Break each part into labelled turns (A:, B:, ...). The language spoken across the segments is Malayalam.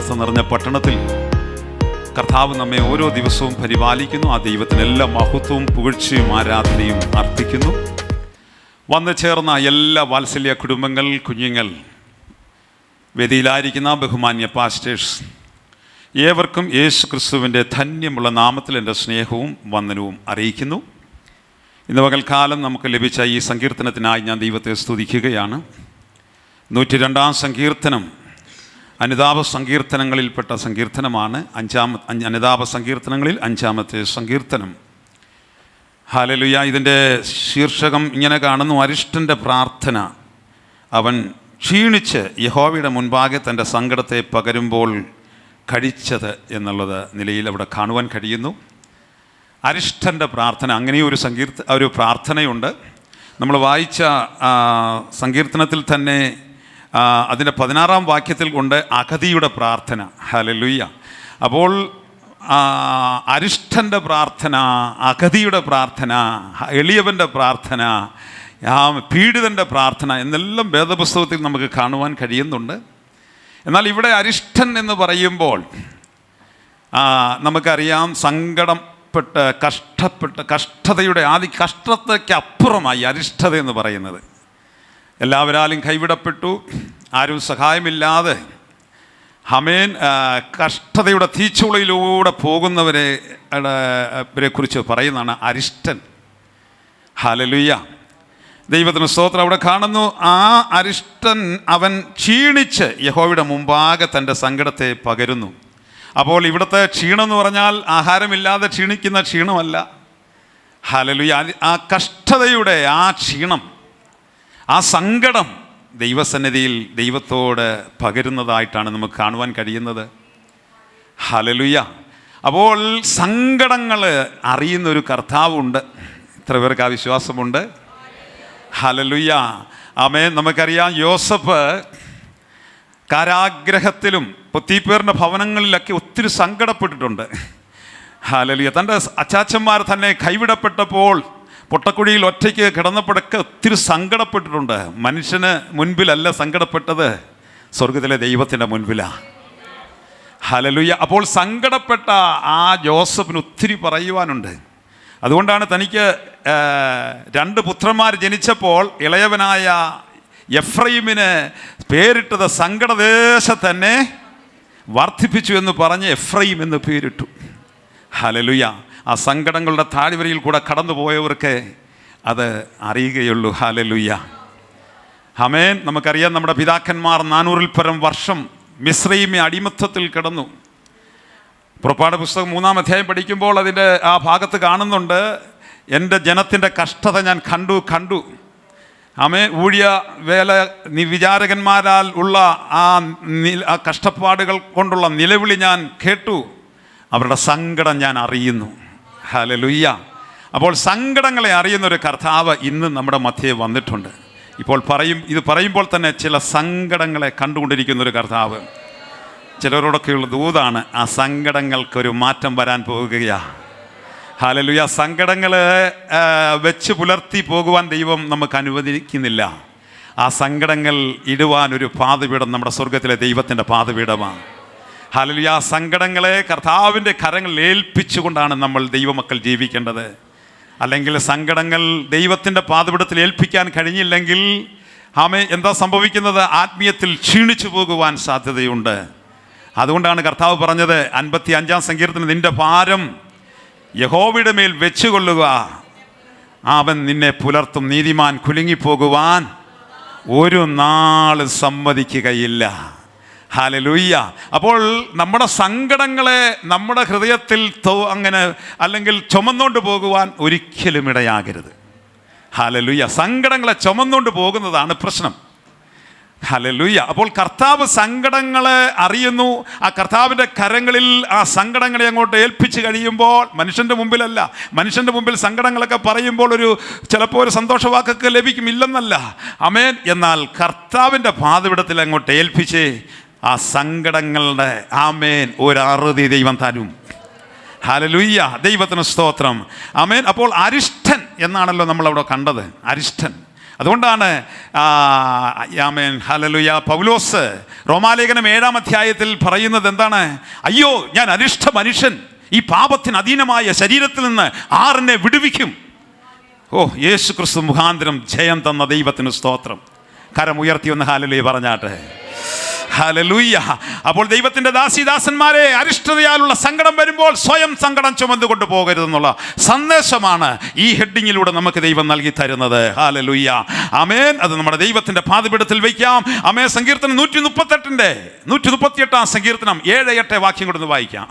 A: സമർത്ഥ നിറഞ്ഞ പട്ടണത്തിൽ കർത്താവ് നമ്മെ ഓരോ ദിവസവും പരിപാലിക്കുന്നു. ആ ദൈവത്തിന് എല്ലാ മഹത്വവും പുകഴ്ചയും ആരാധനയും അർപ്പിക്കുന്നു. വന്നു ചേർന്ന എല്ലാ വാത്സല്യ കുടുംബങ്ങൾ, കുഞ്ഞുങ്ങൾ, വേദിയിലായിരിക്കുന്ന ബഹുമാന്യ പാസ്റ്റേഴ്സ്, ഏവർക്കും യേശു ക്രിസ്തുവിൻ്റെ ധന്യമുള്ള നാമത്തിൽ എൻ്റെ സ്നേഹവും വന്ദനവും അറിയിക്കുന്നു. ഇന്ന് പകൽക്കാലം നമുക്ക് ലഭിച്ച ഈ സങ്കീർത്തനത്തിനായി ഞാൻ ദൈവത്തെ സ്തുതിക്കുകയാണ്. 102-ാം സങ്കീർത്തനം അനുതാപ സങ്കീർത്തനങ്ങളിൽപ്പെട്ട സങ്കീർത്തനമാണ്. അനുതാപ സങ്കീർത്തനങ്ങളിൽ 5-ാമത്തെ സങ്കീർത്തനം. ഹല്ലേലൂയ. ഇതിൻ്റെ ശീർഷകം ഇങ്ങനെ കാണുന്നു: അരിഷ്ടൻ്റെ പ്രാർത്ഥന. അവൻ ക്ഷീണിച്ച് യഹോവയുടെ മുൻപാകെ തൻ്റെ സങ്കടത്തെ പകരുമ്പോൾ കഴിച്ചത് എന്നുള്ളത് നിലയിൽ അവിടെ കാണുവാൻ കഴിയുന്നു. അരിഷ്ടൻ്റെ പ്രാർത്ഥന, അങ്ങനെ ഒരു പ്രാർത്ഥനയുണ്ട്. നമ്മൾ വായിച്ച സങ്കീർത്തനത്തിൽ തന്നെ അതിൻ്റെ 16-ാം വാക്യത്തിൽ കൊണ്ട് അഗതിയുടെ പ്രാർത്ഥന. ഹല്ലേലൂയ. അപ്പോൾ അരിഷ്ടൻ്റെ പ്രാർത്ഥന, അഗതിയുടെ പ്രാർത്ഥന, എളിയവൻ്റെ പ്രാർത്ഥന, പീഡിതൻ്റെ പ്രാർത്ഥന എന്നെല്ലാം വേദപുസ്തകത്തിൽ നമുക്ക് കാണുവാൻ കഴിയുന്നുണ്ട്. എന്നാൽ ഇവിടെ അരിഷ്ടൻ എന്ന് പറയുമ്പോൾ നമുക്കറിയാം, കഷ്ടതയുടെ കഷ്ടതയ്ക്ക് അപ്പുറമായി അരിഷ്ടത എന്ന് പറയുന്നത്. എല്ലാവരാലും കൈവിടപ്പെട്ടു, ആരും സഹായമില്ലാതെ കഷ്ടതയുടെ തീച്ചുളയിലൂടെ പോകുന്നവരെ കുറിച്ച് പറയുന്നതാണ് അരിഷ്ടൻ. ഹല്ലേലൂയ. ദൈവത്തിന് സ്തോത്രം. അവിടെ കാണുന്നു, ആ അരിഷ്ടൻ അവൻ ക്ഷീണിച്ച് യഹോവയുടെ മുമ്പാകെ തൻ്റെ സങ്കടത്തെ പകരുന്നു. അപ്പോൾ ഇവിടുത്തെ ക്ഷീണം എന്ന് പറഞ്ഞാൽ ആഹാരമില്ലാതെ ക്ഷീണിക്കുന്ന ക്ഷീണമല്ല. ഹല്ലേലൂയ. ആ കഷ്ടതയുടെ ആ ക്ഷീണം, ആ സങ്കടം ദൈവസന്നിധിയിൽ ദൈവത്തോട് പകരുന്നതായിട്ടാണ് നമുക്ക് കാണുവാൻ കഴിയുന്നത്. ഹല്ലേലൂയ. അപ്പോൾ സങ്കടങ്ങൾ അറിയുന്നൊരു കർത്താവുണ്ട്. ഇത്ര പേർക്ക് ആ വിശ്വാസമുണ്ട്? ഹല്ലേലൂയ. ആമേൻ. നമുക്കറിയാം, യോസഫ് കാരാഗ്രഹത്തിലും പൊത്തീഫേറിൻ്റെ ഭവനങ്ങളിലൊക്കെ ഒത്തിരി സങ്കടപ്പെട്ടിട്ടുണ്ട്. ഹല്ലേലൂയ. തൻ്റെ അച്ചാച്ചന്മാർ തന്നെ കൈവിടപ്പെട്ടപ്പോൾ പൊട്ടക്കുഴിയിൽ ഒറ്റയ്ക്ക് കിടന്നപ്പോഴൊക്കെ ഒത്തിരി സങ്കടപ്പെട്ടിട്ടുണ്ട്. മനുഷ്യന് മുൻപിലല്ല സങ്കടപ്പെട്ടത്, സ്വർഗത്തിലെ ദൈവത്തിൻ്റെ മുൻപിലാണ്. ഹല്ലേലൂയ. അപ്പോൾ സങ്കടപ്പെട്ട ആ യോസഫിന് ഒത്തിരി പറയുവാനുണ്ട്. അതുകൊണ്ടാണ് തനിക്ക് 2 പുത്രന്മാർ ജനിച്ചപ്പോൾ ഇളയവനായ എഫ്രൈമിന് പേരിട്ടത് സങ്കടദേശം തന്നെ വർദ്ധിപ്പിച്ചു എന്ന് പറഞ്ഞ് എഫ്രൈം എന്ന് പേരിട്ടു. ഹല്ലേലൂയ. ആ സങ്കടങ്ങളുടെ താഴ്വരയിൽ കൂടെ കടന്നു പോയവർക്ക് അത് അറിയുകയുള്ളൂ. ഹല്ലേലൂയ. ആമേൻ. നമുക്കറിയാം, നമ്മുടെ പിതാക്കന്മാർ 400-ൽ പരം വർഷം മിസ്രയീമ്യ അടിമത്തത്തിൽ കിടന്നു. പുറപ്പാട് പുസ്തകം 3-ാം അധ്യായം പഠിക്കുമ്പോൾ അതിൻ്റെ ആ ഭാഗത്ത് കാണുന്നുണ്ട്, എൻ്റെ ജനത്തിൻ്റെ കഷ്ടത ഞാൻ കണ്ടു. ഊഴിയ വേല വിചാരകന്മാരാൽ ഉള്ള ആ കഷ്ടപ്പാടുകൾ കൊണ്ടുള്ള നിലവിളി ഞാൻ കേട്ടു, അവരുടെ സങ്കടം ഞാൻ അറിയുന്നു. ഹല്ലേലൂയ. അപ്പോൾ സങ്കടങ്ങളെ അറിയുന്നൊരു കർത്താവ് ഇന്ന് നമ്മുടെ മധ്യേ വന്നിട്ടുണ്ട്. ഇത് പറയുമ്പോൾ തന്നെ ചില സങ്കടങ്ങളെ കണ്ടുകൊണ്ടിരിക്കുന്നൊരു കർത്താവ്. ചിലരോടൊക്കെയുള്ള ദൂതാണ്, ആ സങ്കടങ്ങൾക്കൊരു മാറ്റം വരാൻ പോകുകയാണ്. ഹല്ലേലൂയ. സങ്കടങ്ങൾ വെച്ച് പുലർത്തി പോകുവാൻ ദൈവം നമുക്ക് അനുവദിക്കുന്നില്ല. ആ സങ്കടങ്ങൾ ഇടുവാനൊരു പാതപീഠം നമ്മുടെ സ്വർഗത്തിലെ ദൈവത്തിൻ്റെ പാതപീഠമാണ്. ഹല്ലേലൂയ. ആ സങ്കടങ്ങളെ കർത്താവിൻ്റെ കരങ്ങളിൽ ഏൽപ്പിച്ചുകൊണ്ടാണ് നമ്മൾ ദൈവമക്കൾ ജീവിക്കേണ്ടത്. അല്ലെങ്കിൽ സങ്കടങ്ങൾ ദൈവത്തിൻ്റെ പാതപീഠത്തിൽ ഏൽപ്പിക്കാൻ കഴിഞ്ഞില്ലെങ്കിൽ എന്താ സംഭവിക്കുന്നത്? ആത്മീയത്തിൽ ക്ഷീണിച്ചു പോകുവാൻ സാധ്യതയുണ്ട്. അതുകൊണ്ടാണ് കർത്താവ് പറഞ്ഞത് 55-ാം സങ്കീർത്തനം, നിന്റെ ഭാരം യഹോവയുടെ മേൽ വെച്ചുകൊള്ളുക, അവൻ നിന്നെ പുലർത്തും. നീതിമാൻ കുലുങ്ങിപ്പോകുവാൻ ഒരു നാൾ സമ്മതിക്കുകയില്ല. ഹല്ലേലൂയ. അപ്പോൾ നമ്മുടെ സങ്കടങ്ങളെ നമ്മുടെ ഹൃദയത്തിൽ അല്ലെങ്കിൽ ചുമന്നുകൊണ്ട് പോകുവാൻ ഒരിക്കലും ഇടയാകരുത്. ഹല്ലേലൂയ. സങ്കടങ്ങളെ ചുമന്നുകൊണ്ട് പോകുന്നതാണ് പ്രശ്നം. ഹല്ലേലൂയ. അപ്പോൾ കർത്താവ് സങ്കടങ്ങളെ അറിയുന്നു. ആ കർത്താവിൻ്റെ കരങ്ങളിൽ ആ സങ്കടങ്ങളെ അങ്ങോട്ട് ഏൽപ്പിച്ച് കഴിയുമ്പോൾ, മനുഷ്യൻ്റെ മുമ്പിലല്ല, മനുഷ്യൻ്റെ മുമ്പിൽ സങ്കടങ്ങളൊക്കെ പറയുമ്പോൾ ചിലപ്പോൾ ഒരു സന്തോഷവാക്കൊക്കെ ലഭിക്കും, ഇല്ലെന്നല്ല. ആമേൻ. എന്നാൽ കർത്താവിൻ്റെ പാതപീഠത്തിൽ അങ്ങോട്ട് ഏൽപ്പിച്ച് ആ സങ്കടങ്ങളുടെ ഒരു അറുതി ദൈവം തരും. ഹല്ലേലൂയ. ദൈവത്തിന് സ്തോത്രം. ആമേൻ. അപ്പോൾ അരിഷ്ടൻ എന്നാണല്ലോ നമ്മളവിടെ കണ്ടത്. അരിഷ്ടൻ അതുകൊണ്ടാണ് ആമേൻ ഹല്ലേലൂയ പൗലോസ് റോമാലേഖനം 7-ാം അധ്യായത്തിൽ പറയുന്നത് എന്താണ്? അയ്യോ, ഞാൻ അരിഷ്ട മനുഷ്യൻ, ഈ പാപത്തിന് അധീനമായ ശരീരത്തിൽ നിന്ന് ആരെന്നെ വിടുവിക്കും? ഓ, യേശു ക്രിസ്തു മുഖാന്തരം ജയം തന്ന ദൈവത്തിന് സ്തോത്രം. കരം ഉയർത്തി ഒന്ന് ഹല്ലേലൂയ പറഞ്ഞാട്ടെ. ഹല്ലേലൂയ. അപ്പോൾ ദൈവത്തിൻ്റെ ദാസീദാസന്മാരെ, അരിഷ്ടതയാലുള്ള സങ്കടം വരുമ്പോൾ സ്വയം സങ്കടം ചുമന്നുകൊണ്ട് പോകരുതെന്നുള്ള സന്ദേശമാണ് ഈ ഹെഡിങ്ങിലൂടെ നമുക്ക് ദൈവം നൽകി തരുന്നത്. ഹല്ലേലൂയ. ആമേൻ. അത് നമ്മുടെ ദൈവത്തിൻ്റെ പാദപീഠത്തിൽ വയ്ക്കാം. ആമേൻ. സങ്കീർത്തനം 138 സങ്കീർത്തനം 7-8 വാക്യം കൊണ്ടൊന്ന് വായിക്കാം.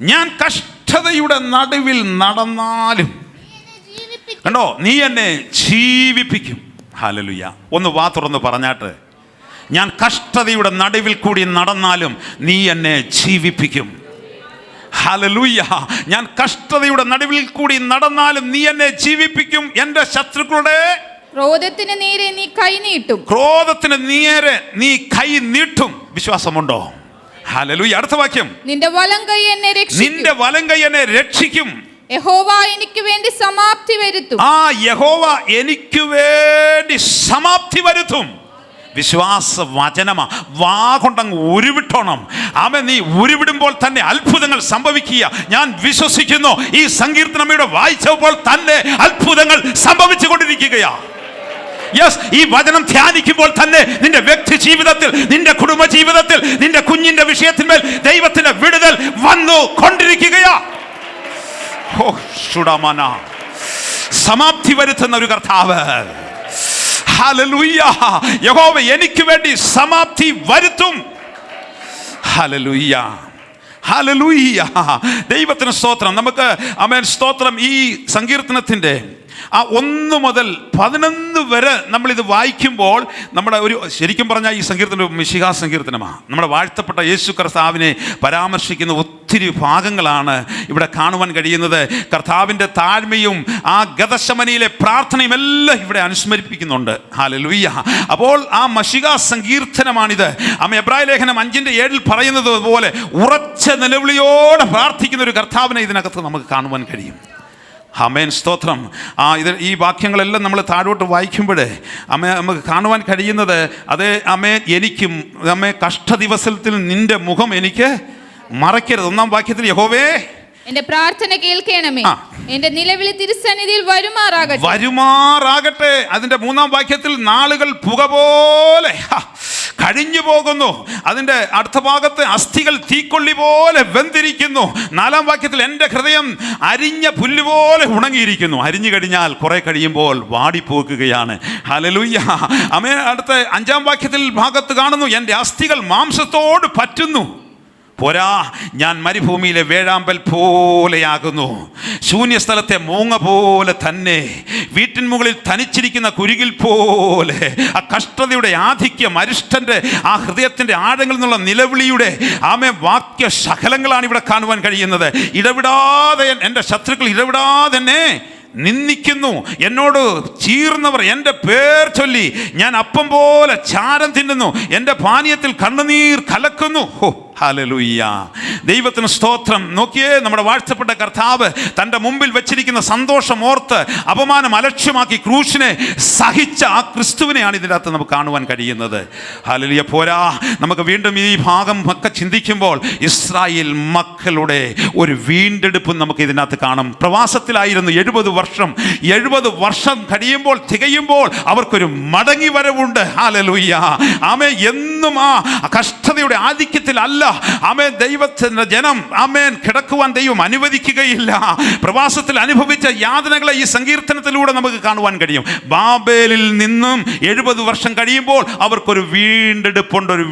A: ഞാൻ കഷ്ടതയുടെ നടുവിൽ നടന്നാലും, കണ്ടോ, നീ എന്നെ ജീവിപ്പിക്കും. ഹല്ലേലൂയ. ഒന്ന് വാ തുറന്ന് പറഞ്ഞാട്ട്, ഞാൻ കഷ്ടതയുടെ നടുവിൽ കൂടി നടന്നാലും നീ എന്നെ ജീവിപ്പിക്കും. ഹല്ലേലൂയ. ഞാൻ കഷ്ടതയുടെ നടുവിൽ കൂടി നടന്നാലും നീ എന്നെ ജീവിപ്പിക്കും. എൻ്റെ ശത്രുക്കളുടെ
B: ക്രോധത്തിന് നേരെ നീ കൈ നീട്ടും.
A: ക്രോധത്തിന് നേരെ നീ കൈ നീട്ടും. വിശ്വാസമുണ്ടോ? ഹല്ലേലൂയ. അടുത്ത വാക്യം,
B: നിന്റെ വലം കൈ എന്നെ രക്ഷിക്കും.
A: നിന്റെ വലം കൈ എന്നെ രക്ഷിക്കും.
B: യഹോവ എനിക്ക് വേണ്ടി സമാപ്തി വരുത്തും.
A: യഹോവ എനിക്ക് വേണ്ടി സമാപ്തി വരുത്തും. വിശ്വാസ വചനമാ. വാ കൊണ്ടങ്ങ് ഉരുവിട്ടോണം. ആമേൻ. നീ ഉരുവിടുമ്പോൾ തന്നെ അത്ഭുതങ്ങൾ സംഭവിക്കുക ഞാൻ വിശ്വസിക്കുന്നു. ഈ സങ്കീർത്തനമയുടെ വായിച്ചപ്പോൾ തന്നെ അത്ഭുതങ്ങൾ സംഭവിച്ചു കൊണ്ടിരിക്കുകയാ. യെസ്, ഈ വചനം ധ്യാനിക്കുമ്പോൾ തന്നെ നിന്റെ വ്യക്തി ജീവിതത്തിൽ, നിന്റെ കുടുംബ ജീവിതത്തിൽ, നിന്റെ കുഞ്ഞിന്റെ വിഷയത്തിന്മേൽ ദൈവത്തിന്റെ വിടുതൽ വന്നു കൊണ്ടിരിക്കുകയാ. സമാപ്തി വരുത്തുന്ന ഒരു കർത്താവ്. ഹല്ലേലൂയ. യഹോവ എനിക്ക് വേണ്ടി സമാപ്തി വരുത്തും. ഹല്ലേലൂയ. ഹല്ലേലൂയ. ദൈവത്തിന് സ്തോത്രം. നമുക്ക് ആമേൻ സ്തോത്രം. ഈ സങ്കീർത്തനത്തിൻ്റെ 1 മുതൽ 11 വരെ നമ്മളിത് വായിക്കുമ്പോൾ നമ്മുടെ ഒരു, ശരിക്കും പറഞ്ഞാൽ ഈ സങ്കീർത്തനം ഒരു മിശിഹാ സങ്കീർത്തനമാണ്. നമ്മുടെ വാഴ്ത്തപ്പെട്ട യേശു കർത്താവിനെ പരാമർശിക്കുന്ന ഒത്തിരി ഭാഗങ്ങളാണ് ഇവിടെ കാണുവാൻ കഴിയുന്നത്. കർത്താവിൻ്റെ താഴ്മയും ആ ഗതശമനിയിലെ പ്രാർത്ഥനയും എല്ലാം ഇവിടെ അനുസ്മരിപ്പിക്കുന്നുണ്ട്. ഹല്ലേലൂയ. അപ്പോൾ ആ മിശിഹാ സങ്കീർത്തനമാണിത്. എബ്രായ ലേഖനം 5:7 പറയുന്നത് പോലെ ഉറച്ച നിലവിളിയോടെ പ്രാർത്ഥിക്കുന്ന ഒരു കർത്താവിനെ ഇതിനകത്ത് നമുക്ക് കാണുവാൻ കഴിയും. ആമേൻ സ്തോത്രം. ഈ വാക്യങ്ങളെല്ലാം നമ്മൾ താഴോട്ട് വായിക്കുമ്പോൾ നമുക്ക് കാണുവാൻ കഴിയുന്നത്, അതേ ആമേൻ, എനിക്കും ആമേൻ കഷ്ടദിവസത്തിൽ നിന്റെ മുഖം എനിക്ക് മറയ്ക്കരുത്. 1-ാം വാക്യത്തിൽ യഹോവേ
B: എന്റെ പ്രാർത്ഥന കേൾക്കണമേ, എന്റെ നിലവിളി തിരുസന്നിധിയിൽ
A: വരുമാറാകട്ടെ. അതിന്റെ 3-ാം വാക്യത്തിൽ നാളുകൾ പുക പോലെ കഴിഞ്ഞു പോകുന്നു. അതിൻ്റെ അടുത്ത ഭാഗത്ത് അസ്ഥികൾ തീക്കൊള്ളി പോലെ വെന്തിരിക്കുന്നു. 4-ാം വാക്യത്തിൽ എൻ്റെ ഹൃദയം അരിഞ്ഞ പുല്ലുപോലെ ഉണങ്ങിയിരിക്കുന്നു. അരിഞ്ഞു കഴിഞ്ഞാൽ കുറെ കഴിയുമ്പോൾ വാടിപ്പോകുകയാണ്. ഹല്ലേലൂയ. ആമേൻ. അടുത്ത 5-ാം വാക്യത്തിൽ ഭാഗത്ത് കാണുന്നു, എൻ്റെ അസ്ഥികൾ മാംസത്തോട് പറ്റുന്നു. പോരാ, ഞാൻ മരുഭൂമിയിലെ വേഴാമ്പൽ പോലെയാകുന്നു, ശൂന്യസ്ഥലത്തെ മൂങ്ങ പോലെ തന്നെ, വീട്ടിൻ മുകളിൽ തനിച്ചിരിക്കുന്ന കുരുകിൽ പോലെ. ആ കഷ്ടതയുടെ ആധിക്യം, അരിഷ്ടൻ്റെ ആ ഹൃദയത്തിൻ്റെ ആഴങ്ങളിൽ നിന്നുള്ള നിലവിളിയുടെ വാക്യ ശകലങ്ങളാണ് ഇവിടെ കാണുവാൻ കഴിയുന്നത്. ഇടവിടാതെ എൻ്റെ ശത്രുക്കൾ ഇടവിടാതെ എന്നെ നിന്ദിക്കുന്നു. എന്നോട് ചീർന്നവർ എൻ്റെ പേർ ചൊല്ലി ഞാൻ അപ്പം പോലെ ചാരം തിന്നുന്നു, എൻ്റെ പാനീയത്തിൽ കണ്ണുനീർ കലക്കുന്നു. ഹല്ലേലൂയ. ദൈവത്തിന് സ്തോത്രം. നോക്കിയേ, നമ്മുടെ വാഴ്ത്തപ്പെട്ട കർത്താവ് തൻ്റെ മുമ്പിൽ വെച്ചിരിക്കുന്ന സന്തോഷം ഓർത്ത് അപമാനം അലക്ഷ്യമാക്കി ക്രൂശിനെ സഹിച്ച ആ ക്രിസ്തുവിനെയാണ് ഇതിനകത്ത് നമുക്ക് കാണുവാൻ കഴിയുന്നത്. ഹല്ലേലൂയ. പോരാ, നമുക്ക് വീണ്ടും ഈ ഭാഗം ഒക്കെ ചിന്തിക്കുമ്പോൾ ഇസ്രായേൽ മക്കളുടെ ഒരു വീണ്ടെടുപ്പും നമുക്ക് ഇതിനകത്ത് കാണും. പ്രവാസത്തിലായിരുന്നു 70 വർഷം. 70 വർഷം കഴിയുമ്പോൾ തികയുമ്പോൾ അവർക്കൊരു മടങ്ങി വരവുണ്ട്. ഹല്ലേലൂയ. ആമേൻ. എന്നും ആ കഷ്ടതയുടെ ആധിക്യത്തിൽ അല്ല ആമേൻ ദൈവത്തിന്റെ ജനം ആമേൻ കിടക്കുവാൻ ദൈവം അനുവദിക്കുകയില്ല. പ്രവാസത്തിൽ അനുഭവിച്ച യാതനകളെ ഈ സങ്കീർത്തനത്തിലൂടെ നമുക്ക് കാണുവാൻ കഴിയും. ബാബേലിൽ നിന്നും 70 വർഷം കഴിയുമ്പോൾ അവർക്കൊരു വീണ്ടെടുപ്പുണ്ട്, ഒരു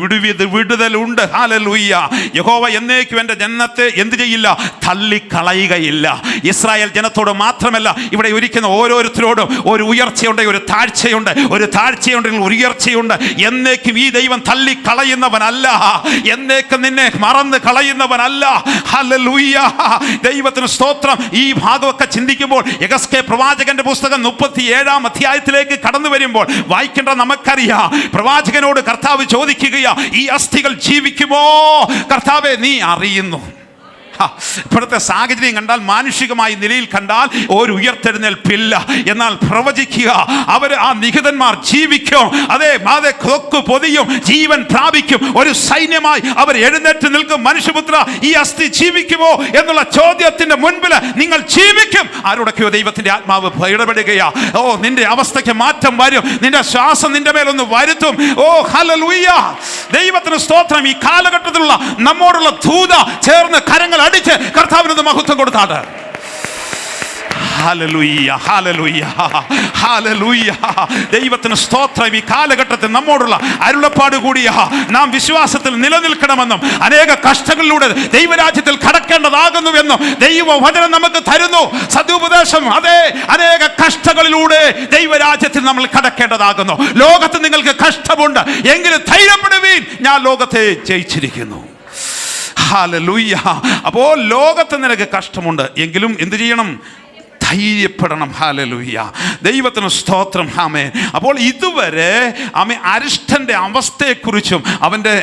A: വിടുതലുണ്ട്. ഹല്ലേലൂയ. യഹോവ എന്നേക്കും എൻ്റെ ജനത്തെ എന്ത് ചെയ്യില്ല? തള്ളിക്കളയുകയില്ല. ഇസ്രായേൽ ജനത്തോട് മാത്രമല്ല, ഇവിടെ ഇരിക്കുന്ന ഓരോരുത്തരോടും ഒരു ഉയർച്ചയുണ്ട്, ഒരു താഴ്ചയുണ്ട്. ഒരു താഴ്ചയുണ്ടെങ്കിൽ ഒരു ഉയർച്ചയുണ്ട്. എന്നേക്കും ഈ ദൈവം തള്ളിക്കളയുന്നവനല്ല, എന്നേക്കും നിന്നെ മറന്ന് കളയുന്നവനല്ല. ഹല്ലേലൂയ. ദൈവത്തിന് സ്തോത്രം. ഈ ഭാഗമൊക്കെ ചിന്തിക്കുമ്പോൾ യെഹെസ്കേൽ പ്രവാചകന്റെ പുസ്തകം 37-ാം അധ്യായത്തിലേക്ക് കടന്നു വരുമ്പോൾ വായിക്കേണ്ട നമുക്കറിയാം. പ്രവാചകനോട് കർത്താവ് ചോദിക്കുകയാ, ഈ അസ്ഥികൾ ജീവിക്കുമോ? കർത്താവേ, നീ അറിയുന്നു. ഇപ്പോഴത്തെ സാഹചര്യം കണ്ടാൽ, മാനുഷികമായ നിലയിൽ കണ്ടാൽ ഒരു ഉയർത്തെഴുന്നേൽപ്പില്ല. എന്നാൽ പ്രവചിക്കുക, അവർ ആ നിഹിതന്മാർ ജീവിക്കും. അതെ, കൊക്ക് പൊതിയും, ജീവൻ പ്രാപിക്കും, ഒരു സൈന്യമായി അവർ എഴുന്നേറ്റ് നിൽക്കും. മനുഷ്യപുത്ര, ഈ അസ്ഥി ജീവിക്കുമോ എന്നുള്ള ചോദ്യത്തിന്റെ മുൻപിൽ നിങ്ങൾ ജീവിക്കും. ആരോടൊക്കെയോ ദൈവത്തിന്റെ ആത്മാവ് ഇടപെടുകയാ. ഓ, നിന്റെ അവസ്ഥയ്ക്ക് മാറ്റം വരും, നിന്റെ ശ്വാസം നിന്റെ മേലൊന്ന് വരുത്തും. ഓ ഹല്ലേലൂയ, ദൈവത്തിന് സ്തോത്രം. ഈ കാലഘട്ടത്തിലുള്ള നമ്മോടുള്ള ദൂത ചേർന്ന് കരങ്ങൾ അടിച്ച് കർത്താവിനൊന്ന് മഹത്വം കൊടുത്താട്. Hallelujah, hallelujah, hallelujah. ദൈവത്തിന് സ്തോത്രം. ഈ കാലഘട്ടത്തിൽ നമ്മോടുള്ള അരുളപ്പാട് കൂടിയ നാം വിശ്വാസത്തിൽ നിലനിൽക്കണമെന്നും അനേക കഷ്ടങ്ങളിലൂടെ ദൈവരാജ്യത്തിൽ കടക്കേണ്ടതാകുന്നുവെന്നും ദൈവവചനം നമുക്ക് തരുന്നു. സദുപദേശം, അതെ, അനേക കഷ്ടങ്ങളിലൂടെ ദൈവരാജ്യത്തിൽ നമ്മൾ കടക്കേണ്ടതാകുന്നു. ലോകത്ത് നിങ്ങൾക്ക് കഷ്ടമുണ്ട്, എങ്കിലും ധൈര്യപ്പെടുവീൻ, ഞാൻ ലോകത്തെ ജയിച്ചിരിക്കുന്നു. ഹല്ലേലൂയ. അപ്പോൾ ലോകത്ത് നിനക്ക് കഷ്ടമുണ്ട്, എങ്കിലും എന്ത് ചെയ്യണം? ധൈര്യപ്പെടണം. ഹല്ലേലൂയ, ദൈവത്തിന് സ്തോത്രം. ആമേൻ. അപ്പോൾ ഇതുവരെ അരിഷ്ടന്റെ അവസ്ഥയെക്കുറിച്ചും അവൻ്റെ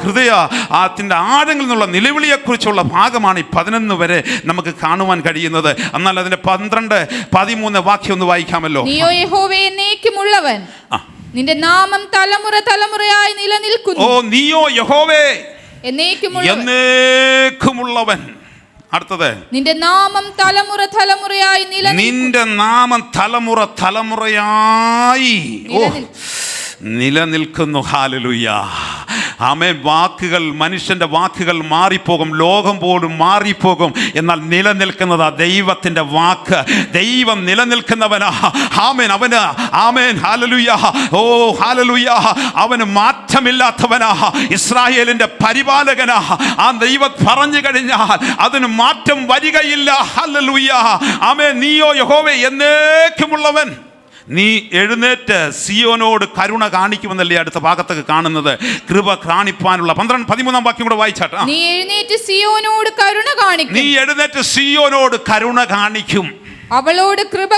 A: ഹൃദയത്തിൻ്റെ ആഴങ്ങളിൽ നിന്നുള്ള നിലവിളിയെക്കുറിച്ചുള്ള ഭാഗമാണ് ഈ 11 വരെ നമുക്ക് കാണുവാൻ കഴിയുന്നത്. എന്നാൽ അതിന്റെ 12, 13 വാക്യം ഒന്ന് വായിക്കാമല്ലോ.
B: നീയോ യഹോവേ എന്നേക്കുമുള്ളവൻ, നിന്റെ നാമം തലമുറ തലമുറയായി നിലനിൽക്കുന്നു.
A: ഓ, നീയോ യഹോവേ
B: എന്നേക്കുമുള്ളവൻ.
A: അടുത്തത്,
B: നിന്റെ നാമം തലമുറ തലമുറയായി
A: നിന്റെ നാമം തലമുറ തലമുറയായി നിലനിൽക്കുന്നു. ഹല്ലേലൂയ. ആമേൻ. വാക്കുകൾ, മനുഷ്യന്റെ വാക്കുകൾ മാറിപ്പോകും, ലോകം പോലും മാറിപ്പോകും, എന്നാൽ നിലനിൽക്കുന്നതാ ദൈവത്തിന്റെ വാക്ക്. ദൈവം നിലനിൽക്കുന്നവനാ. ആമേൻ. അവന്, ആമേൻ, ഹല്ലേലൂയ, ഓ ഹല്ലേലൂയ, അവന് മാറ്റമില്ലാത്തവനാ. ഇസ്രായേലിന്റെ പരിപാലകനാ. ആ ദൈവം പറഞ്ഞു കഴിഞ്ഞാൽ അതിന് മാറ്റം വരികയില്ല. ഹല്ലേലൂയ. ആമേൻ. നീയോ യഹോവേ എന്നേക്കുമുള്ളവൻ, നീ എഴുന്നേറ്റ് സിയോനോട് കരുണ കാണിക്കുമെന്നല്ലേ അടുത്ത ഭാഗത്തൊക്കെ കാണുന്നത്. കൃപ കാണിപ്പാനുള്ള 13 വാക്യം കൂടെ വായിച്ചാട്ടെ.
B: നീ എഴുന്നേറ്റ് സിയോനോട് കരുണ കാണിക്കും.
A: നീ എഴുന്നേറ്റ് സിയോനോട് കരുണ കാണിക്കും.
B: അവളോട് കൃപ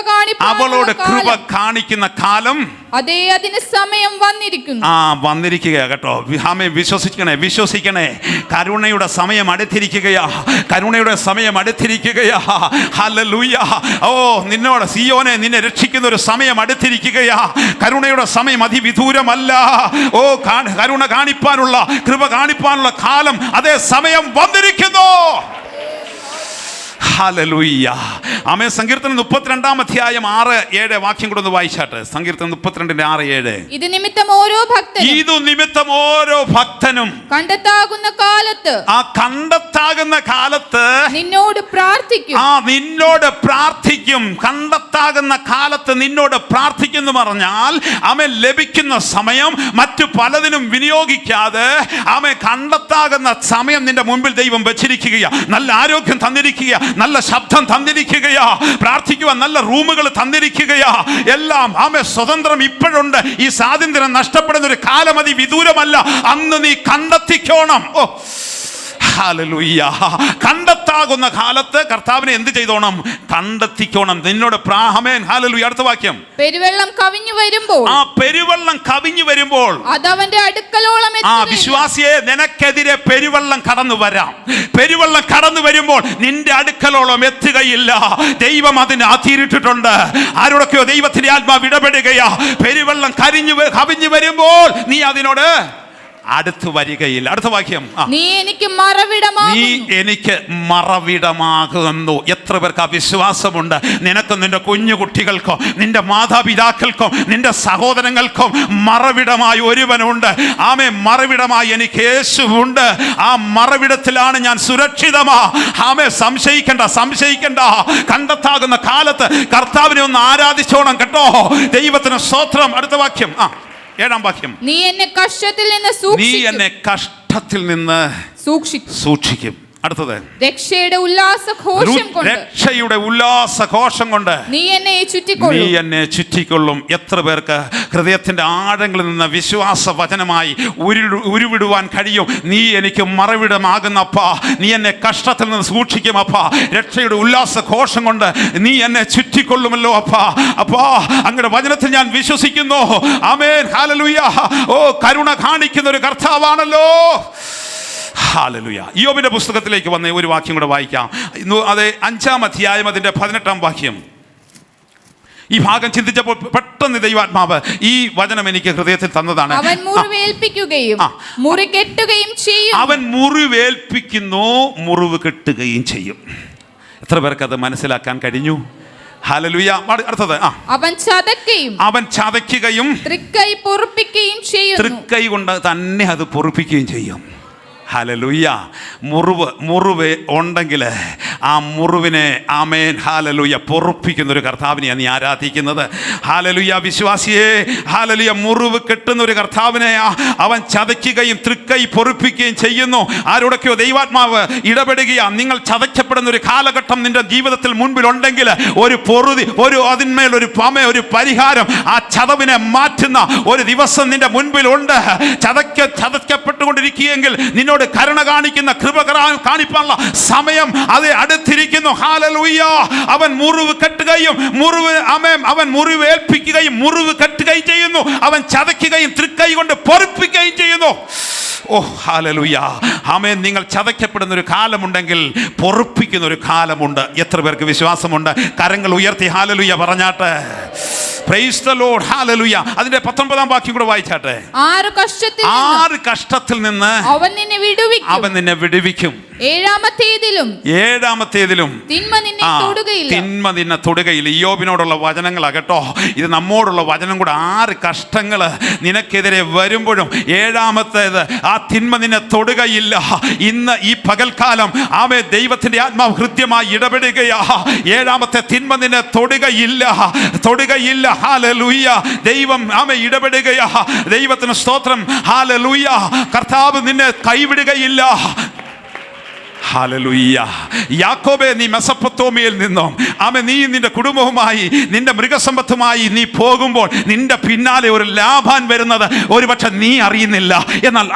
A: കാണിക്കുന്ന കാലം,
B: അതേ, അതിന് സമയം വന്നിരിക്കുന്നു.
A: വന്നിരിക്കുക കേട്ടോ. വിശ്വസിക്കണേ. കരുണയുടെ സമയം അടുത്തിരിക്കുകയാ. കരുണയുടെ സമയം അടുത്തിരിക്കുകയാ. ഹല്ലേലൂയ. ഓ, നിന്നോട് സിയോനെ, നിന്നെ രക്ഷിക്കുന്ന ഒരു സമയം അടുത്തിരിക്കുകയാ. കരുണയുടെ സമയം അതിവിദൂരമല്ല. ഓ, കരുണ കാണിപ്പാനുള്ള, കൃപ കാണിപ്പാനുള്ള കാലം, അതേ സമയം വന്നിരിക്കുന്നു. ഹല്ലേലൂയ. ആമേൻ. സങ്കീർത്തനം 32 അധ്യായം 6-7 വാക്യം കൂടെ ഒന്ന് വായിച്ചാട്ടെ. സങ്കീർത്തനം 32 6-7.
B: ഇത് നിമിത്തം ഓരോ ഭക്തനും
A: കണ്ടെത്താകുന്ന കാലത്ത്
B: നിന്നോട്
A: പ്രാർത്ഥിക്കും. കണ്ടെത്താകുന്ന കാലത്ത് നിന്നോട് പ്രാർത്ഥിക്കും എന്ന് പറഞ്ഞാൽ ആമേൻ, ലഭിക്കുന്ന സമയം മറ്റു പലതിനും വിനിയോഗിക്കാതെ ആമേൻ, കണ്ടെത്താകുന്ന സമയം നിന്റെ മുൻപിൽ ദൈവം വെച്ചിരിക്കുകയാ. നല്ല ആരോഗ്യം തന്നിരിക്കുക, നല്ല ശബ്ദം തന്നിരിക്കുകയാ, പ്രാർത്ഥിക്കുവാൻ നല്ല റൂമുകൾ തന്നിരിക്കുകയാ, എല്ലാം ആമേ സ്വതന്ത്രം ഇപ്പോഴുണ്ട്. ഈ സ്വാതന്ത്ര്യം നഷ്ടപ്പെടുന്ന ഒരു കാലം അതി വിദൂരമല്ല. അന്ന് നീ കണ്ടെത്തിക്കോണം. ഓ ഹല്ലേലൂയ. കണ്ടെത്താകുന്ന കാലത്ത് കർത്താവിനെ എന്ത് ചെയ്തോണം? കണ്ടെത്തിക്കോണം. നിന്നോട് ആമേൻ. ഹല്ലേലൂയ. അടുത്ത വാക്യം,
B: പെരുവെള്ളം കവിഞ്ഞു വരുമ്പോൾ അതവന്റെ അടുക്കലോളം
A: വിശ്വാസിയെ, നിനക്കെതിരെ പെരുവെള്ളം കടന്നു വരാം. പെരുവെള്ളം കടന്നു വരുമ്പോൾ നിന്റെ അടുക്കലോളം എത്തുകയില്ല. ദൈവം അതിന് അതിരിട്ടിട്ടുണ്ട്. ആരോടൊക്കെയോ ദൈവത്തിന്റെ ആത്മാവ് ഇടപെടുകയാ. പെരുവെള്ളം കവിഞ്ഞു വരുമ്പോൾ നീ അതിനോട് അടുത്ത് വരികയില്ല. അടുത്ത വാക്യം,
B: നീ എനിക്ക്
A: മറവിടമാകുന്നു. എത്ര പേർക്ക് ആ വിശ്വാസമുണ്ട്? നിനക്കും നിന്റെ കുഞ്ഞു കുട്ടികൾക്കോ നിന്റെ മാതാപിതാക്കൾക്കോ നിന്റെ സഹോദരങ്ങൾക്കോ മറവിടമായി ഒരുവനുണ്ട്. ആമേ, മറവിടമായി എനിക്ക് യേശുവുണ്ട്. ആ മറവിടത്തിലാണ് ഞാൻ സുരക്ഷിതമാ. ആമേ, സംശയിക്കണ്ട. കണ്ടെത്താകുന്ന കാലത്ത് കർത്താവിനെ ഒന്ന് ആരാധിച്ചോണം കേട്ടോ. ദൈവത്തിന് സ്തോത്രം. അടുത്ത വാക്യം, 7 വാക്യം,
B: നീ എന്നെ കഷ്ടത്തിൽ
A: നിന്ന് സൂക്ഷിക്കും. അടുത്തത്, രക്ഷയുടെ ഉല്ലാസഘോഷം കൊണ്ട് നീ എന്നെ ചുറ്റിക്കൊള്ളും. എത്ര പേർക്ക് ഹൃദയത്തിന്റെ ആഴങ്ങളിൽ നിന്ന് വിശ്വാസ വചനമായി ഉരുവിടുവാൻ കഴിയും? നീ എനിക്ക് മറവിടമാകുന്നപ്പാ, നീ എന്നെ കഷ്ടത്തിൽ നിന്ന് സൂക്ഷിക്കും അപ്പാ. രക്ഷയുടെ ഉല്ലാസഘോഷം കൊണ്ട് നീ എന്നെ ചുറ്റിക്കൊള്ളുമല്ലോ അപ്പാ. അങ്ങയുടെ വചനത്തിൽ ഞാൻ വിശ്വസിക്കുന്നു. ആമേൻ. ഹല്ലേലൂയ. ഓ, കരുണ കാണിക്കുന്ന ഒരു കർത്താവാണല്ലോ. ഹല്ലേലൂയ. ഇയ്യോബിന്റെ പുസ്തകത്തിലേക്ക് വന്ന ഒരു വാക്യം കൂടെ വായിക്കാം. അത് 5-ാം അധ്യായം അതിൻ്റെ 18-ാം വാക്യം. ഈ ഭാഗം ചിന്തിച്ചപ്പോൾ പെട്ടെന്ന് ദൈവാത്മാവ് ഈ വചനം എനിക്ക് ഹൃദയത്തിൽ തന്നതാണ്.
B: അവൻ മുറിവേൽപ്പിക്കുകയും മുറികെട്ടുകയും ചെയ്യും.
A: അവൻ മുറിവേൽപ്പിക്കുന്നു, മുറിവ് കെട്ടുകയും ചെയ്യും. എത്ര പേർക്ക് അത് മനസ്സിലാക്കാൻ കഴിഞ്ഞു? ഹല്ലേലൂയ. അടുത്തത്
B: അവൻ ചതയ്ക്കുകയും തൃക്കൈ പൊറുപ്പിക്കുകയും ചെയ്യും.
A: തൃക്കൈ കൊണ്ട് തന്നെ അത് പൊറുപ്പിക്കുകയും ചെയ്യും. ഹല്ലേലൂയ. മുറിവ് ഉണ്ടെങ്കിൽ ആ മുറിവിനെ ആമേൻ ഹല്ലേലൂയ പൊറുപ്പിക്കുന്ന ഒരു കർത്താവിനെ നീ ആരാധിക്കുന്നത്. ഹല്ലേലൂയ. വിശ്വാസിയെ ഹല്ലേലൂയ, മുറിവ് കെട്ടുന്ന ഒരു കർത്താവിനെ അവൻ ചതയ്ക്കുകയും തൃക്കൈ പൊറുപ്പിക്കുകയും ചെയ്യുന്നു. ആരോടൊക്കെയോ ദൈവാത്മാവ് ഇടപെടുകയാണ്. നിങ്ങൾ ചതയ്ക്കപ്പെടുന്ന ഒരു കാലഘട്ടം നിന്റെ ജീവിതത്തിൽ മുൻപിലുണ്ടെങ്കിൽ അതിന്മേൽ ഒരു പരിഹാരം, ആ ചതവിനെ മാറ്റുന്ന ഒരു ദിവസം നിന്റെ മുൻപിലുണ്ട്. ചതയ്ക്കപ്പെട്ടുകൊണ്ടിരിക്കുകയെങ്കിൽ നിന്നോട് കരുണ കാണിക്കുന്ന, കൃപ കാണിപ്പാനുള്ള സമയം അത് അടുത്തിരിക്കുന്നു. ഹല്ലേലൂയ. അവൻ മുറിവ് കെട്ടുകയും അവൻ മുറിവ് ഏൽപ്പിക്കുകയും മുറിവ് കെട്ടുകയും ചെയ്യുന്നു. അവൻ ചതയ്ക്കുകയും തൃക്കൈ കൊണ്ട് പൊറുപ്പിക്കുകയും ചെയ്യുന്നു. ഓ ഹല്ലേലൂയ. ആമേൻ. നിങ്ങൾ ചതയ്ക്കപ്പെടുന്ന ഒരു കാലമുണ്ടെങ്കിൽ പൊറുപ്പിക്കുന്ന ഒരു കാലമുണ്ട്. എത്ര പേർക്ക് വിശ്വാസമുണ്ട്? കരങ്ങൾ ഉയർത്തി ഹല്ലേലൂയ പറഞ്ഞാട്ടെ. Praise the Lord. ഹല്ലേലൂയ. അതിന്റെ 19-ാം വാക്യം കൂടെ വായിച്ചാട്ടെ.
B: 6
A: കഷ്ടത്തിൽ നിന്ന് അവൻ നിന്നെ വിടുവിക്കും. 7-ാമത്തേതിലും തിന്മ നിന്നെ തൊടുകയില്ല. ഇയ്യോബിനോടുള്ള വചനങ്ങളാ കേട്ടോ. ഇത് നമ്മോടുള്ള വചനം കൂടെ. 6 കഷ്ടങ്ങൾ നിനക്കെതിരെ വരുമ്പോഴും 7-ാമത്തേത് ആ തിന്മ നിന്നെ തൊടുകയില്ല. ഇന്ന് ഈ പകൽക്കാലം ആമേ ദൈവത്തിന്റെ ആത്മാവ് ഹൃദ്യമായി ഇടപെടുകയാ. 7-ാമത്തെ തിന്മ നിന്നെ തൊടുകയില്ല. ഹല്ലേലൂയ. ദൈവം ആമേ ഇടപെടുകയാ. ദൈവത്തിന് സ്തോത്രം. ഹല്ലേലൂയ. കർത്താവ് നിന്നെ കൈവിടുകയില്ല. ഹല്ലേലൂയ. യാക്കോബേ, നീ മെസൊപ്പൊത്താമിയയിൽ നിന്നും നീ നിന്റെ കുടുംബവുമായി നിന്റെ മൃഗസമ്പത്തുമായി നീ പോകുമ്പോൾ നിന്റെ പിന്നാലെ ഒരു ലാബാൻ വരുന്നത് ഒരുപക്ഷെ നീ അറിയുന്നില്ല. എന്നാൽ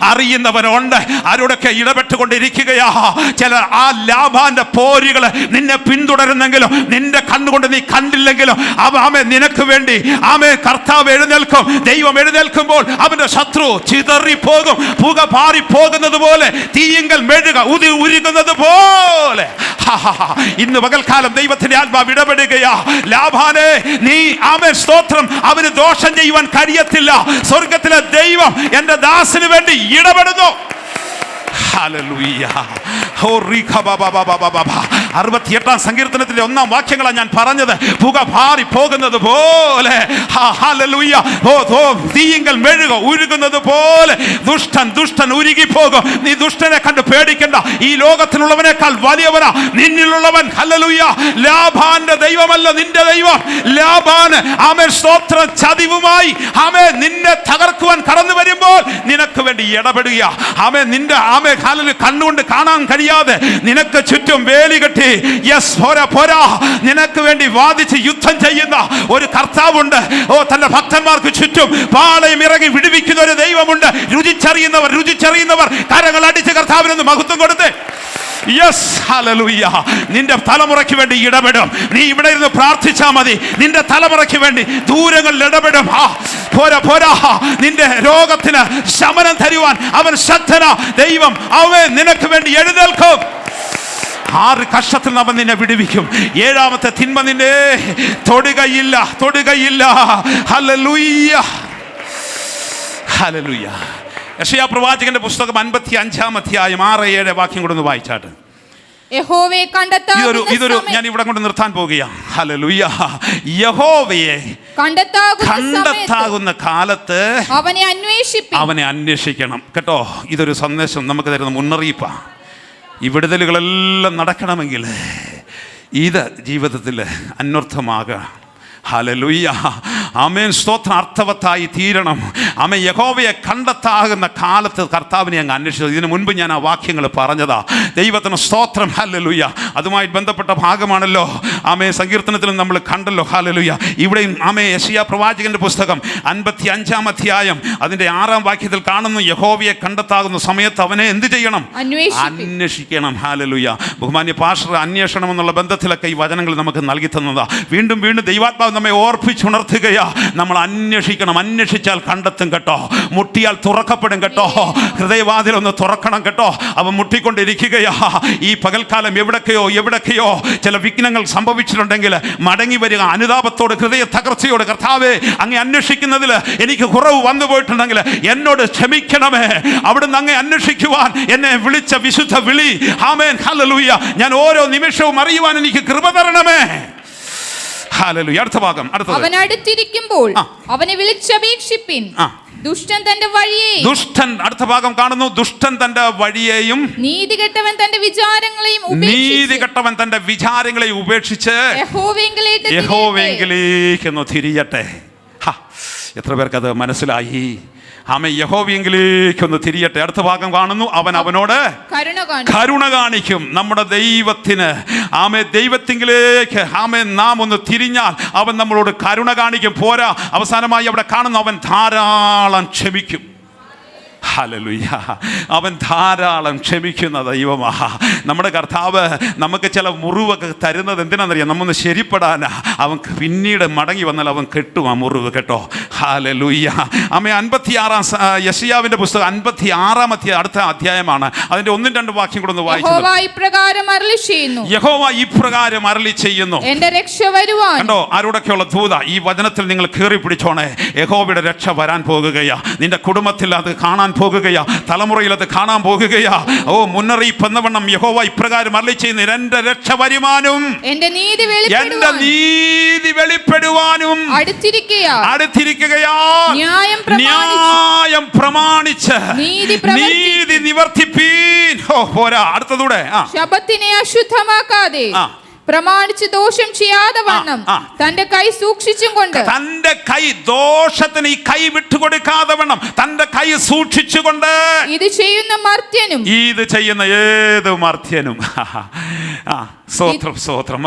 A: അറിയുന്നവനുണ്ട്. ആരോടൊക്കെ ഇടപെട്ടുകൊണ്ടിരിക്കുകയാ. ചില ആ ലാബാന്റെ പോരുകൾ നിന്നെ പിന്തുടരുന്നെങ്കിലും നിന്റെ കണ്ണുകൊണ്ട് നീ കണ്ടില്ലെങ്കിലും നിനക്ക് വേണ്ടി കർത്താവ് എഴുന്നേൽക്കും. ദൈവം എഴുന്നേൽക്കുമ്പോൾ അവന്റെ ശത്രു ചിതറിപ്പോകും. പുക പാറിപ്പോകുന്നത് പോലെ, തീയിങ്കൽ ഉരുകുന്നത് പോലെ. ഇന്ന് പകൽക്കാലം ദൈവത്തിന്റെ ആത്മാവ് ഇടപെടുകയാ. ലാബാനെ, നീ സ്തോത്രം, അവന് ദോഷം ചെയ്യുവാൻ കഴിയത്തില്ല. സ്വർഗത്തിലെ ദൈവം എന്റെ ദാസന് വേണ്ടി ഇടപെടുന്നു. ഹല്ലേലൂയ. 68-ാം സങ്കീർത്തനത്തിന്റെ 1-ാം വാക്യങ്ങളാണ് ഞാൻ പറഞ്ഞത്. പുക പാറി പോകുന്നത് പോലെ, ഹല്ലേലൂയ, തീയിങ്കൽ മെഴുക ഉരുകുന്നത് പോലെ ദുഷ്ടൻ ഉരുകിപ്പോകും. നീ ദുഷ്ടനെ കണ്ട് പേടിക്കണ്ട. ഈ ലോകത്തിലുള്ളവനേക്കാൾ വലിയവനാ നിന്നിലുള്ളവൻ. ഹല്ലേലൂയ. ലാബാന്റെ ദൈവമല്ല നിന്റെ ദൈവം. ലാബാന് സ്തോത്രം ചതിവുമായി നിന്നെ തകർക്കുവാൻ കടന്നു വരുമ്പോൾ നിനക്ക് വേണ്ടി ഇടപെടുക. നിന്റെ കണ്ണുകൊണ്ട് കാണാൻ കഴിയാതെ നിനക്ക് ചുറ്റും വേലി കെട്ടി പോരാ നിനക്ക് വേണ്ടി വാദിച്ച് യുദ്ധം ചെയ്യുന്ന ഒരു കർത്താവുണ്ട്. തന്റെ ഭക്തന്മാർക്ക് ചുറ്റും പാളയം ഇറങ്ങി വിടുവിക്കുന്ന ഒരു ദൈവമുണ്ട്. രുചിച്ചറിയുന്നവർ കരങ്ങൾ അടിച്ച് കർത്താവിനൊന്ന് മഹത്വം കൊടുത്ത്. Yes, hallelujah. നിന്റെ തലമുറയ്ക്ക് വേണ്ടി ഇടപെടും. നീ ഇവിടെ ഇരുന്ന് പ്രാർത്ഥിച്ചാൽ മതി. നിന്റെ തലമുറയ്ക്ക് വേണ്ടി ദൂരങ്ങളിൽ ഇടപെടും. പോരാ നിന്റെ രോഗത്തിന് ശമനം തരുവാൻ അവൻ ശക്തനാ. ദൈവം അവൻ നിനക്ക് വേണ്ടി എഴുന്നേൽക്കും. 6 കഷ്ടത്തിൽ അവൻ നിന്നെ വിടുവിക്കും. 7-ാമത്തെ തിന്മ നിന്നെ തൊടുകയില്ല. ഹല്ലേലൂയ. ഹല്ലേലൂയ. യെശയ്യാ പ്രവാചകന്റെ പുസ്തകം 55-ാം അധ്യായം 6-7 വാക്യം കൂടെ ഒന്ന് വായിച്ചാട്ട്. ഞാൻ ഇവിടെ കൊണ്ട് നിർത്താൻ പോകുകയാണ്. ഹല്ലേലൂയ. യഹോവയെ കണ്ടെത്താകുന്ന കാലത്ത് അവനെ അന്വേഷിക്കണം കേട്ടോ. ഇതൊരു സന്ദേശം നമുക്ക് തരുന്ന മുന്നറിയിപ്പാണ്. ഈ വിടുതലുകളെല്ലാം നടക്കണമെങ്കിൽ ഇത് ജീവിതത്തിൽ അന്വർത്ഥമാകുക. ഹല്ലേലൂയ. ആമേൻ. സ്തോത്രം അർത്ഥവത്തായി തീരണം. ആമേൻ. യഹോവയെ കണ്ടെത്താകുന്ന കാലത്ത് കർത്താവിനെ അങ്ങ് അന്വേഷിച്ചത്. ഇതിനു മുൻപ് ഞാൻ ആ വാക്യങ്ങൾ പറഞ്ഞതാ. ദൈവത്തിന് സ്തോത്രം. ഹല്ലേലൂയ. അതുമായി ബന്ധപ്പെട്ട ഭാഗമാണല്ലോ ആമേൻ സങ്കീർത്തനത്തിലും നമ്മൾ കണ്ടല്ലോ. ഹല്ലേലൂയ. ഇവിടെയും ആമേൻ യെശയ്യാ പ്രവാചകന്റെ പുസ്തകം 55-ാം അധ്യായം അതിന്റെ 6-ാം വാക്യത്തിൽ കാണുന്നു. യഹോവയെ കണ്ടെത്താകുന്ന സമയത്ത് അവനെ എന്ത് ചെയ്യണം? അന്വേഷിക്കണം. ഹല്ലേലൂയ. ബഹുമാന്യ പാസ്റ്റർ അന്വേഷണം എന്നുള്ള ബന്ധത്തിലൊക്കെ ഈ വചനങ്ങൾ നമുക്ക് നൽകി തന്നതാ. വീണ്ടും ദൈവാത്മാവ് നമ്മെ ഓർപ്പിച്ചുണർത്തുകയാ. നമ്മൾ അന്വേഷിക്കണം, അന്വേഷിച്ചാൽ കണ്ടെത്തും കേട്ടോ, മുട്ടിയാൽ തുറക്കപ്പെടും കേട്ടോ. ഹൃദയവാതിലൊന്ന് തുറക്കണം കേട്ടോ. അവൻ മുട്ടിക്കൊണ്ടിരിക്കുകയാ. ഈ പകൽക്കാലം എവിടൊക്കെയോ ചില വിഘ്നങ്ങൾ സംഭവിച്ചിട്ടുണ്ടെങ്കിൽ മടങ്ങി വരിക അനുതാപത്തോട്, ഹൃദയ തകർച്ചയോട്. കർത്താവേ, അങ്ങേ അന്വേഷിക്കുന്നതിൽ എനിക്ക് കുറവ് വന്നു പോയിട്ടുണ്ടെങ്കിൽ എന്നോട് ക്ഷമിക്കണമേ. അവിടുന്ന് അങ്ങേ അന്വേഷിക്കുവാൻ എന്നെ വിളിച്ച വിശുദ്ധ വിളി, ആമേൻ, ഹല്ലേലൂയ, ഞാൻ ഓരോ നിമിഷവും അറിയുവാൻ എനിക്ക് കൃപ തരണമേ. ഹല്ലേലൂയ. അടുത്ത ഭാഗം, അടുത്തത്.
B: അവൻ അടുത്തിരിക്കുമ്പോൾ അവനെ വിളിച്ചപേക്ഷിപ്പിൻ. ദുഷ്ടൻ തന്റെ വഴിയെയും,
A: ദുഷ്ടൻ, അടുത്ത ഭാഗം കാണുന്നു, ദുഷ്ടൻ തന്റെ വഴിയെയും
B: നീതികെട്ടവൻ തന്റെ വിചാരങ്ങളെയും ഉപേക്ഷിച്ച്
A: യഹോവയെങ്കിലേക്കൊന്ന് തിരിയട്ടെ. എത്ര പേർക്കത് മനസ്സിലായി? ആമേൻ, യഹോവയെങ്കിലേക്കൊന്ന് തിരിയട്ടെ. അടുത്ത ഭാഗം കാണുന്നു, അവൻ അവനോട് കരുണ കാണിക്കും. നമ്മുടെ ദൈവത്തിന്, ആമേൻ, ദൈവത്തിങ്കിലേക്ക് ആമേൻ നാം ഒന്ന് തിരിഞ്ഞാൽ അവൻ നമ്മളോട് കരുണ കാണിക്കും. പോരാ, അവസാനമായി അവിടെ കാണുന്നു, അവൻ ധാരാളം ക്ഷമിക്കും. ഹല്ലേലൂയ. അവൻ ധാരാളം ക്ഷമിക്കുന്ന ദൈവമാ നമ്മുടെ കർത്താവ്. നമുക്ക് ചില മുറിവൊക്കെ തരുന്നത് എന്തിനാണെന്നറിയാം? നമ്മൊന്ന് ശരിപ്പെടാനാ. അവൻ പിന്നീട് മടങ്ങി വന്നാൽ അവൻ കെട്ടും ആ മുറിവ് കേട്ടോ. ഹല്ലേലൂയ. ആമേൻ. 56 യെശയ്യാവിന്റെ പുസ്തകം 56 അടുത്ത അധ്യായമാണ്. അതിന്റെ 1-2 വാക്യം കൂടെ ഒന്ന് വായിച്ചു.
B: യഹോവ
A: ഇപ്രകാരം അരുളി ചെയ്യുന്നു,
B: എന്റെ രക്ഷ വരുവാൻ.
A: കണ്ടോ, ആരോടൊക്കെയുള്ള ദൂത ഈ വചനത്തിൽ നിങ്ങൾ കീറി പിടിച്ചോണേ. യഹോവയുടെ രക്ഷ വരാൻ പോകുകയാ. നിന്റെ കുടുംബത്തിൽ അത് കാണാൻ പോകുകയാ, തലമുറയിൽ അത് കാണാൻ പോകുകയാ. ഓ, മുന്നറിയിപ്പ് എന്നവണ്ണം യഹോവ ഇപ്രകാരം അരുളി ചെയ്യുന്നു, എന്റെ രക്ഷ വരുവാനും എന്റെ നീതി വെളിപ്പെടുവാനും അടുത്തിരിക്കുകയാ. ന്യായം പ്രമാണിച്ച് നീതി നിവർത്തിപ്പീൻ. പോരാ, അടുത്തതൂടെ.
B: ശബത്തിനെ അശുദ്ധമാക്കാതെ പ്രമാണിച്ച് ദോഷം ചെയ്യാതെ വണ്ണം തന്റെ കൈ സൂക്ഷിച്ചും കൊണ്ട്,
A: തന്റെ കൈ ദോഷത്തിന് ഈ കൈ വിട്ടുകൊടുക്കാതെ വണ്ണം തന്റെ കൈ സൂക്ഷിച്ചുകൊണ്ട്,
B: ഇത് ചെയ്യുന്ന മർത്യനും,
A: ഇത് ചെയ്യുന്ന ഏത് മർത്യനും. സ്തോത്രം.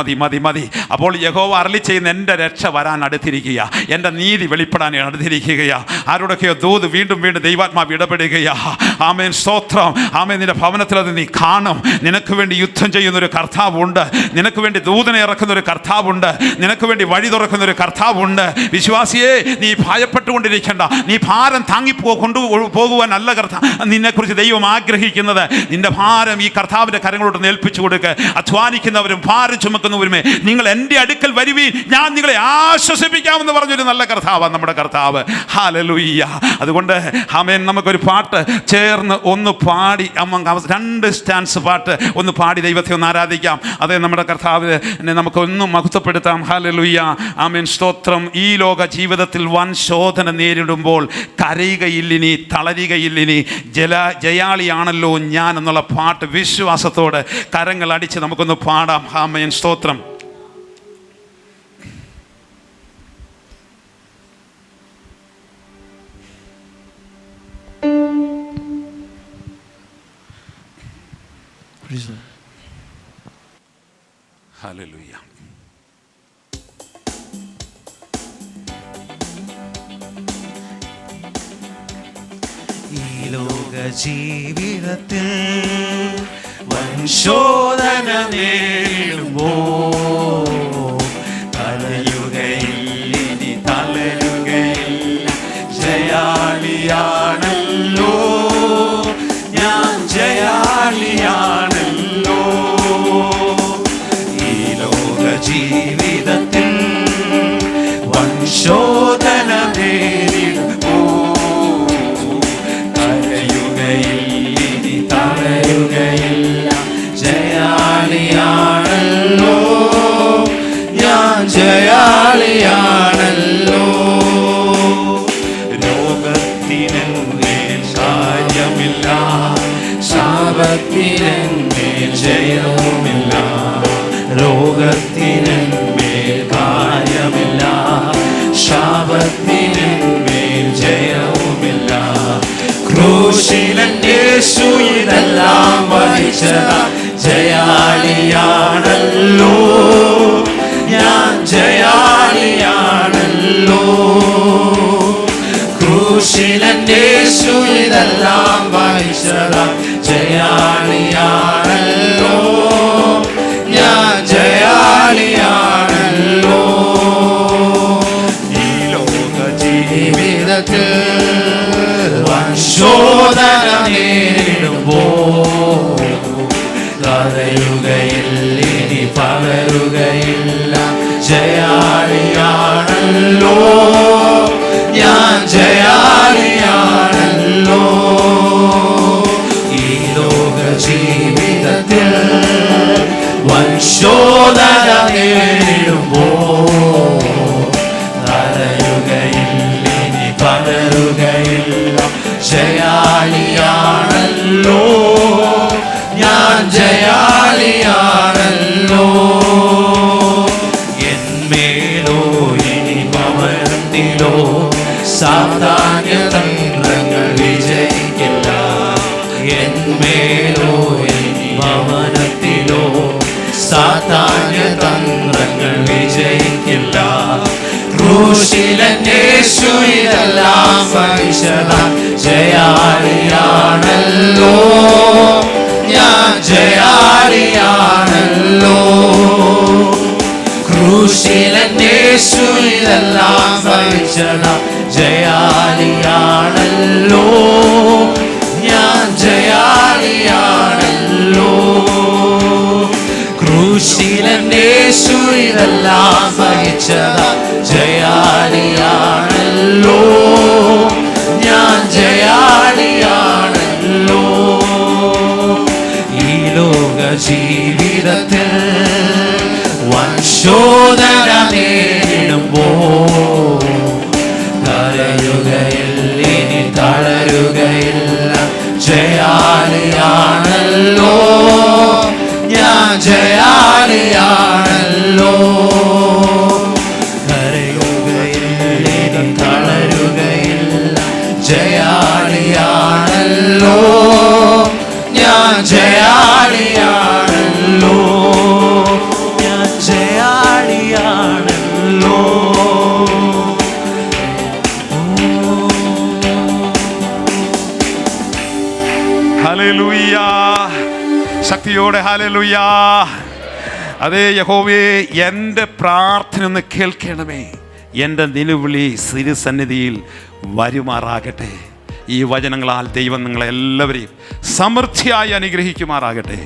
A: മതി. അപ്പോൾ യഹോവ അരുളി ചെയ്യുന്ന എന്റെ രക്ഷ വരാൻ അടുത്തിരിക്കുക, എന്റെ നീതി വെളിപ്പെടാൻ അടുത്തിരിക്കുകയാ. ആരോടൊക്കെയോ ദൂത് വീണ്ടും ദൈവാത്മാവ് ഇടപെടുകയാ. ആമേൻ, സ്തോത്രം. ആമേൻ. നിന്റെ ഭവനത്തിൽ അത് നീ കാണും. നിനക്ക് വേണ്ടി യുദ്ധം ചെയ്യുന്നൊരു കർത്താവുണ്ട്. നിനക്ക് വേണ്ടി ദൂതനെ ഇറക്കുന്ന ഒരു കർത്താവുണ്ട്. നിനക്ക് വേണ്ടി വഴി തുറക്കുന്ന ഒരു കർത്താവുണ്ട്. വിശ്വാസിയെ, നീ ഭയപ്പെട്ടുകൊണ്ടിരിക്കേണ്ട. നീ ഭാരം കൊണ്ടുപോകുവാനല്ല നിന്നെക്കുറിച്ച് ദൈവം ആഗ്രഹിക്കുന്നത്. നിന്റെ ഭാരം ഈ കർത്താവിന്റെ കരങ്ങളോട്ട് ഏൽപ്പിച്ചു കൊടുക്കുക. അധ്വാനിക്കുന്നവരും ഭാരം ചുമക്കുന്നവരുമേ, നിങ്ങൾ എൻ്റെ അടുക്കൽ വരുവീൻ, ഞാൻ നിങ്ങളെ ആശ്വസിപ്പിക്കാമെന്ന് പറഞ്ഞൊരു നല്ല കർത്താവാണ് നമ്മുടെ കർത്താവ്. ഹല്ലേലൂയ. അതുകൊണ്ട് ആമേൻ, നമുക്കൊരു പാട്ട് ചേർന്ന് ഒന്ന് പാടി, 2 സ്റ്റാൻസ് പാട്ട് ഒന്ന് പാടി ദൈവത്തെ ഒന്ന് ആരാധിക്കാം. അതേ, നമ്മുടെ കർത്താവ് നമുക്കൊന്നും മഹത്വപ്പെടുത്താം. ഹല്ലേലൂയ. ആമേൻ, സ്തോത്രം. ഈ ലോക ജീവിതത്തിൽ വൻ ശോധന നേരിടുമ്പോൾ കരയുകയില്ലിനി, തളരുകയില്ലിനി, ജയാളിയാണല്ലോ ഞാൻ എന്നുള്ള പാട്ട് വിശ്വാസത്തോട് കരങ്ങൾ അടിച്ച് നമുക്കൊന്ന് പാടാം. ആമേൻ, സ്തോത്രം. ഹല്ലേലൂയ.
C: ഈ ലോക ജീവിതത്തിൽ വൻശോധന നേരിടുമ്പോൾ കരയുകയില്ല, ഇനി തളരുകയില്ല, ജയാളിയാണല്ലോ ഞാൻ, ജയാളിയാണല്ലോ. ഈ ലോക ജീവിതത്തിൽ വൻശോധന നേരിടുമ്പോൾ കരയുകയില്ല, ഇനി തളരുകയില്ല, ജയാളിയാണല്ലോ ശോധന നേരിടുമ്പോ തളരുകയില്ല, ഇനി പതറുകയില്ല. ജയാളിയാണല്ലോ ഞാൻ, ജയാളിയാണല്ലോ. എന്മേലോ ഇനി ഭവനത്തിലോ സാധാന്യ തന്ത്രങ്ങൾ വിജയിക്കില്ല. എന്മേലോ ഇനി ഭവനത്തിലോ സാധാന്യ തന്ത്രങ്ങൾ വിജയിക്കില്ല. ക്രൂശിലേശു ഇതെല്ലാം സഹിച്ചത, ജയാളിയാണല്ലോ ഞാൻ, ജയാളിയാണല്ലോ. ക്രൂശിലേശു ഇതെല്ലാം സഹിച്ചത, ജയാളിയാണല്ലോ ഞാൻ, ജയാളിയാണല്ലോ. ക്രൂശിലേശു ഇതെല്ലാം സഹിച്ചത, ജയാളിയാണല്ലോ ഞാൻ, ജയാളിയാണല്ലോ. ഈ ലോക ജീവിതത്തിൽ വൻശോധന നേരിടുമ്പോ കരയുകയില്ല, ഇനി തളരുകയില്ല. ജയാളിയാണല്ലോ ഞാൻ, ജയാളിയാണല്ലോ. കരയുകയില്ല, ഇനി തളരുകയില്ല. ജയാളിയാണല്ലോ ഞാൻ, ജയാളിയാണല്ലോ. ഞാൻ ജയാളിയാണല്ലോ.
A: ഹല്ലേലൂയ. ശക്തിയോടെ ഹല്ലേലൂയ. അതേ യഹോവേ, എൻ്റെ പ്രാർത്ഥന ഒന്ന് കേൾക്കണമേ. എൻ്റെ നിലവിളി സിരുസന്നിധിയിൽ വരുമാറാകട്ടെ. ഈ വചനങ്ങളാൽ ദൈവം നിങ്ങളെല്ലാവരെയും സമൃദ്ധിയായി അനുഗ്രഹിക്കുമാറാകട്ടെ.